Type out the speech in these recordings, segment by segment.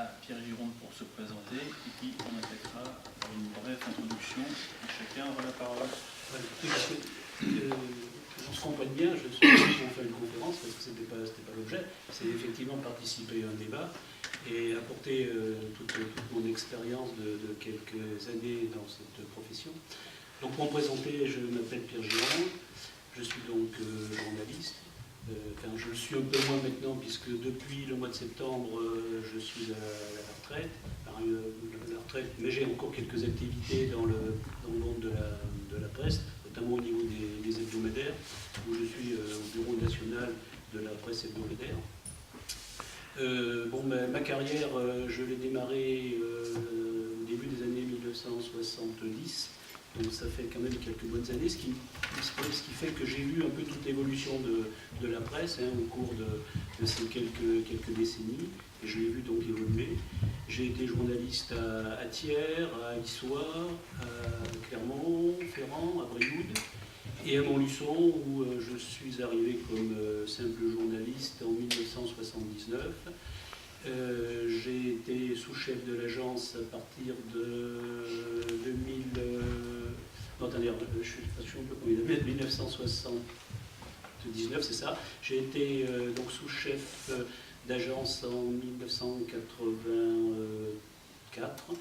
à Pierre Gironde pour se présenter et qui en attaquera par une brève introduction. Chacun aura la parole. On se comprenne bien, je suis ici pour faire une conférence parce que ce n'était pas l'objet, c'est effectivement participer à un débat et apporter toute mon expérience de quelques années dans cette profession. Donc pour me présenter, je m'appelle Pierre Gironde, je suis donc journaliste. Je le suis un peu moins maintenant puisque depuis le mois de septembre, je suis à la retraite. Mais j'ai encore quelques activités dans le monde de la presse, notamment au niveau des hebdomadaires, où je suis au bureau national de la presse hebdomadaire. Ma carrière, je l'ai démarrée au début des années 1970. Donc ça fait quand même quelques bonnes années, ce qui fait que j'ai vu un peu toute l'évolution de la presse au cours de ces quelques décennies, et je l'ai vu donc évoluer. J'ai été journaliste à Thiers, à Issoire, à Clermont-Ferrand, à Brioude, et à Montluçon, où je suis arrivé comme simple journaliste en 1979. J'ai été sous-chef de l'agence à partir de 1979, c'est ça. J'ai été donc sous-chef d'agence en 1984,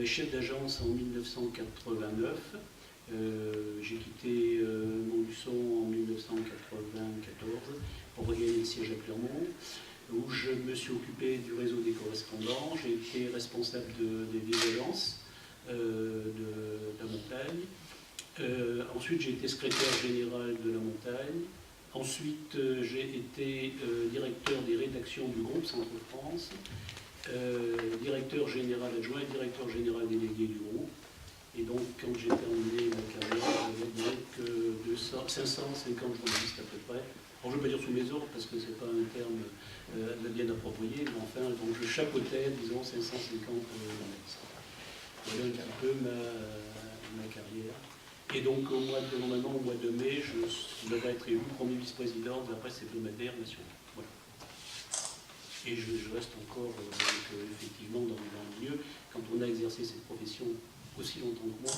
chef d'agence en 1989. J'ai quitté Montluçon en 1994 pour regagner le siège à Clermont, où je me suis occupé du réseau des correspondants. J'ai été responsable des agences de la montagne. Ensuite, j'ai été secrétaire général de la montagne. Ensuite, j'ai été directeur des rédactions du groupe Centre-France, directeur général adjoint et directeur général délégué du groupe. Et donc, quand j'ai terminé ma carrière, j'avais que 550 journalistes à peu près. Alors, je ne veux pas dire sous mes ordres parce que ce n'est pas un terme bien approprié, mais enfin, donc je chapeautais, disons, 550 journalistes. Voilà un petit peu ma carrière. Et donc, normalement, au mois de mai, je devrais être élu premier vice-président de la presse hebdomadaire nationale. Voilà. Et je reste encore, effectivement, dans le milieu. Quand on a exercé cette profession aussi longtemps que moi,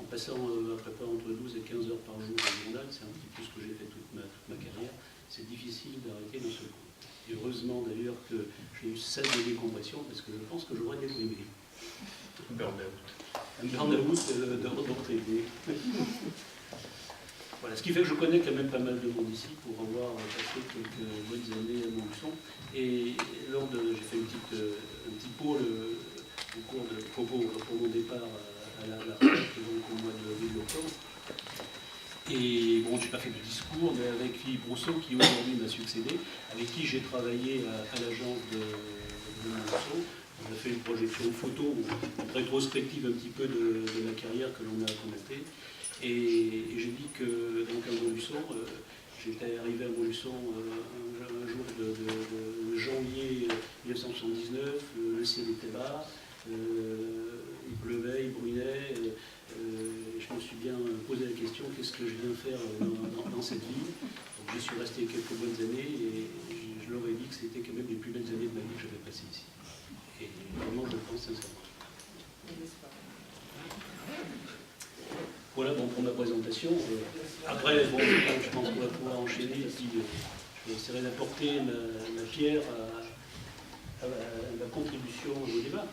en passant à peu près entre 12 et 15 heures par jour au journal, c'est un petit peu ce que j'ai fait toute ma carrière, c'est difficile d'arrêter d'un seul coup. Et heureusement d'ailleurs que j'ai eu 16 de décompression, parce que je pense que j'aurais déprimé. Un burn-out d'entraîner. Voilà, ce qui fait que je connais quand même pas mal de monde ici pour avoir passé quelques bonnes années à Montluçon. Et j'ai fait un petit pôle pour mon départ à la retraite, donc au mois de octobre. Et bon, je n'ai pas fait de discours, mais avec Philippe Rousseau, qui aujourd'hui m'a succédé, avec qui j'ai travaillé à l'agence de Montluçon. On a fait une projection photo, une rétrospective un petit peu de la carrière que l'on a commentée. Et j'ai dit que donc à Montluçon, j'étais arrivé à Montluçon un jour de janvier 1979, le ciel était bas, il pleuvait, il brûlait. Je me suis bien posé la question, qu'est-ce que je viens faire dans cette ville? Donc je suis resté quelques bonnes années et je leur ai dit que c'était quand même les plus belles années de ma vie que j'avais passées ici. Et vraiment, je le pense sincèrement. Voilà pour ma présentation. Après, je pense qu'on va pouvoir enchaîner et puis je vais essayer d'apporter ma pierre à ma contribution au débat.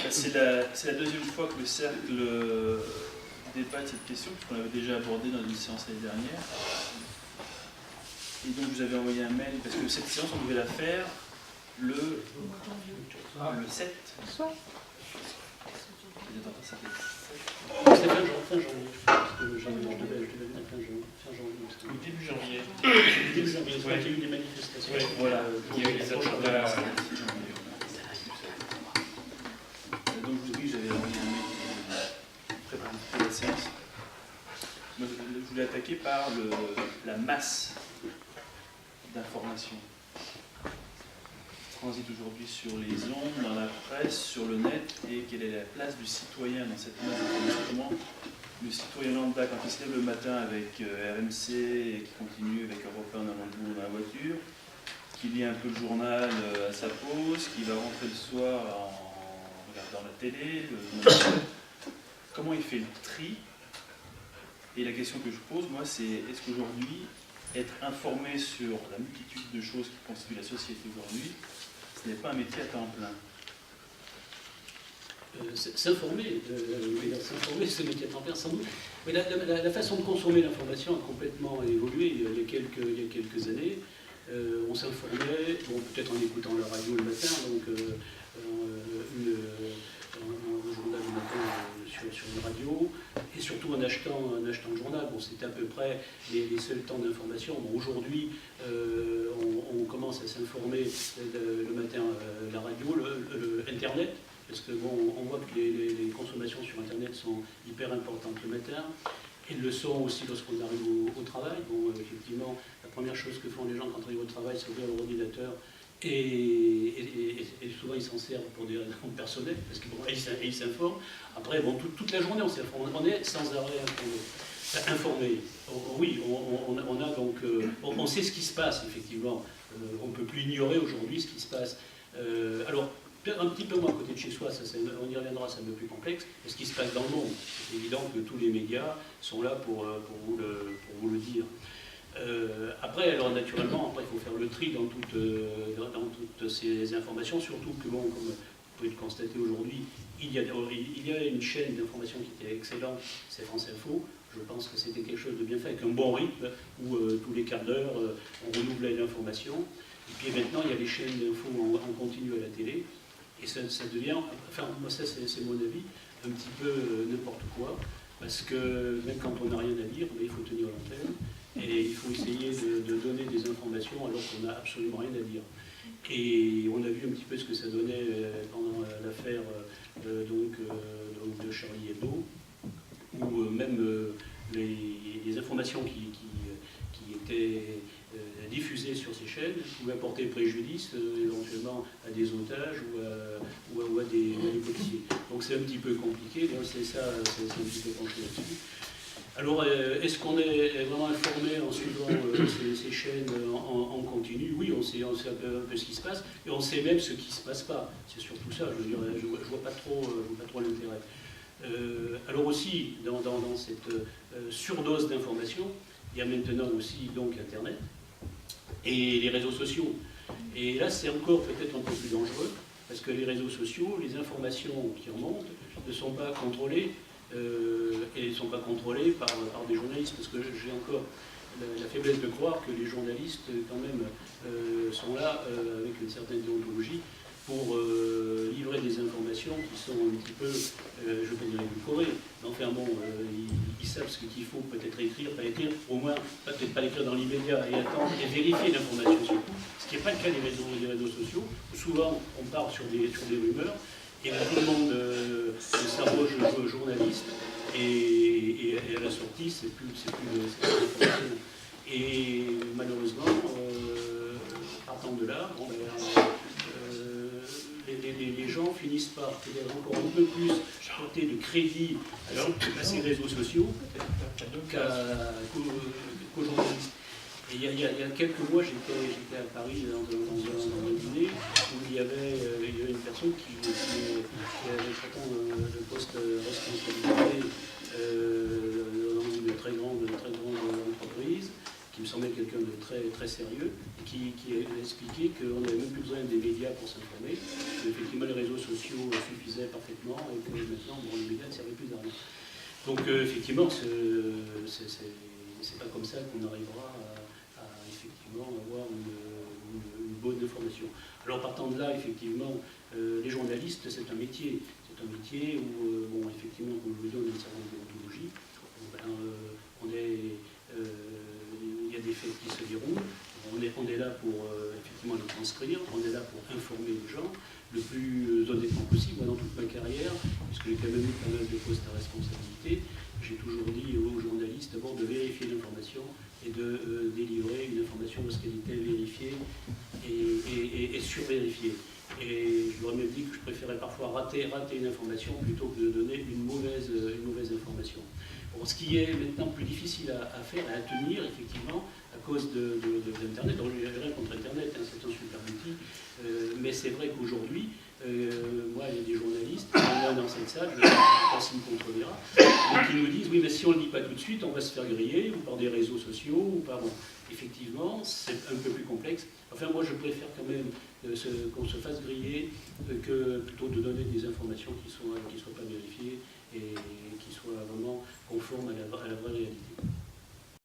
C'est la deuxième fois que le cercle débat de cette question, puisqu'on l'avait déjà abordé dans une séance l'année dernière. Et donc vous avez envoyé un mail, parce que cette séance, on devait la faire le 7. C'était fin janvier. Ou début janvier. Début janvier, c'est vrai qu'il y a eu des manifestations. Oui, voilà. Il y a eu les agendas. Donc oui, j'avais envoyé un mail pour préparer la séance. Je voulais attaquer par la masse d'informations transite aujourd'hui sur les ondes, dans la presse, sur le net, et quelle est la place du citoyen dans cette masse d'informations. Comment le citoyen lambda, quand il se lève le matin avec RMC et qui continue avec Europe 1 dans la voiture, qui lit un peu le journal à sa pause, qui va rentrer le soir en regardant la télé. Comment il fait le tri? Et la question que je pose, moi, c'est est-ce qu'aujourd'hui, être informé sur la multitude de choses qui constituent la société aujourd'hui, ce n'est pas un métier à temps plein? S'informer, c'est le métier à temps plein, sans doute. Mais la façon de consommer l'information a complètement évolué il y a quelques années. On s'informait, bon, peut-être en écoutant la radio le matin, donc un journal le matin sur une radio, et surtout en achetant le journal. Bon, c'était à peu près les seuls temps d'information. Bon, aujourd'hui, on commence à s'informer le matin la radio, Internet, parce que bon, on voit que les consommations sur Internet sont hyper importantes le matin. Elles le sont aussi lorsqu'on arrive au travail. Bon, effectivement, la première chose que font les gens quand ils arrivent au travail, c'est ouvrir leur ordinateur et souvent ils s'en servent pour des raisons personnelles, parce qu'ils s'informent. Après, bon, toute la journée, on s'informe. On est sans arrêt informé. Oui, on a donc, on sait ce qui se passe, effectivement. On ne peut plus ignorer aujourd'hui ce qui se passe. Alors, un petit peu moins à côté de chez soi, on y reviendra, c'est un peu plus complexe, mais ce qui se passe dans le monde. C'est évident que tous les médias sont là pour vous le dire. Après, alors naturellement, il faut faire le tri dans toutes ces informations, surtout que, bon, comme vous pouvez le constater aujourd'hui, il y a une chaîne d'information qui était excellente, c'est France Info. Je pense que c'était quelque chose de bien fait, avec un bon rythme, où tous les quarts d'heure, on renouvelait l'information. Et puis maintenant, il y a les chaînes d'info en continu à la télé. Et ça devient, enfin, moi ça c'est mon avis, un petit peu n'importe quoi, parce que même quand on n'a rien à dire, il faut tenir l'antenne, et il faut essayer de donner des informations alors qu'on n'a absolument rien à dire. Et on a vu un petit peu ce que ça donnait pendant l'affaire de Charlie Hebdo, où même les informations qui étaient diffusées sur ces chaînes pouvaient porter préjudice éventuellement à des otages ou à des policiers. Donc c'est un petit peu compliqué, c'est un petit peu penché là-dessus. Alors, est-ce qu'on est vraiment informé en suivant ces chaînes en continu? Oui, on sait un peu ce qui se passe, et on sait même ce qui ne se passe pas. C'est surtout ça, je ne vois pas trop l'intérêt. Alors aussi, dans cette surdose d'informations, il y a maintenant aussi donc Internet et les réseaux sociaux. Et là, c'est encore peut-être un peu plus dangereux, parce que les réseaux sociaux, les informations qui remontent ne sont pas contrôlées, et ne sont pas contrôlées par des journalistes, parce que j'ai encore la faiblesse de croire que les journalistes, quand même, sont là avec une certaine déontologie pour livrer des informations qui sont un petit peu, je ne vais pas dire édulcorées, mais enfin bon, ils savent ce qu'il faut peut-être écrire, pas écrire, au moins peut-être pas l'écrire dans l'immédiat et attendre et vérifier l'information surtout, ce qui n'est pas le cas des réseaux sociaux, où souvent on part sur des rumeurs, et tout le monde s'arroge journaliste, et à la sortie, c'est plus l'information. Et malheureusement, partant de là, bon, les gens finissent par peut-être encore un peu plus porter de crédit à ces réseaux sociaux qu'aux journalistes. Et il y a quelques mois, j'étais à Paris dans un dîner où il y avait une personne qui avait pourtant le poste responsabilité dans une très grande entreprise, qui me semblait quelqu'un de très sérieux, et qui a expliqué qu'on n'avait même plus besoin des médias pour s'informer, qu'effectivement les réseaux sociaux suffisaient parfaitement, et que maintenant, bon, les médias ne servaient plus à rien. Donc effectivement, c'est pas comme ça qu'on arrivera à effectivement avoir une bonne information. Alors partant de là, effectivement, les journalistes, c'est un métier. C'est un métier où, bon, effectivement, comme je vous dis, on a une certaine déontologie. Il y a des faits qui se déroulent. On est là pour effectivement le transcrire, on est là pour informer les gens le plus honnêtement possible. Moi, dans toute ma carrière, puisque j'ai quand même eu pas mal de postes à responsabilité, j'ai toujours dit aux journalistes d'abord de vérifier l'information et de délivrer une information lorsqu'elle était vérifiée et survérifiée. Et je leur ai même dit que je préférais parfois rater une information plutôt que de donner une mauvaise information. Bon, ce qui est maintenant plus difficile à faire et à tenir, effectivement, cause d'Internet. Donc je n'ai rien contre Internet, hein, c'est un super outil. Mais c'est vrai qu'aujourd'hui, moi, il y a des journalistes, il y en a dans cette salle, je ne sais pas s'ils me contreverra, mais qui nous disent oui, mais si on ne le dit pas tout de suite, on va se faire griller, ou par des réseaux sociaux, ou par. Bon, effectivement, c'est un peu plus complexe. Enfin, moi, je préfère quand même qu'on se fasse griller que plutôt de donner des informations qui ne soient pas vérifiées et qui soient vraiment conformes à la vraie réalité.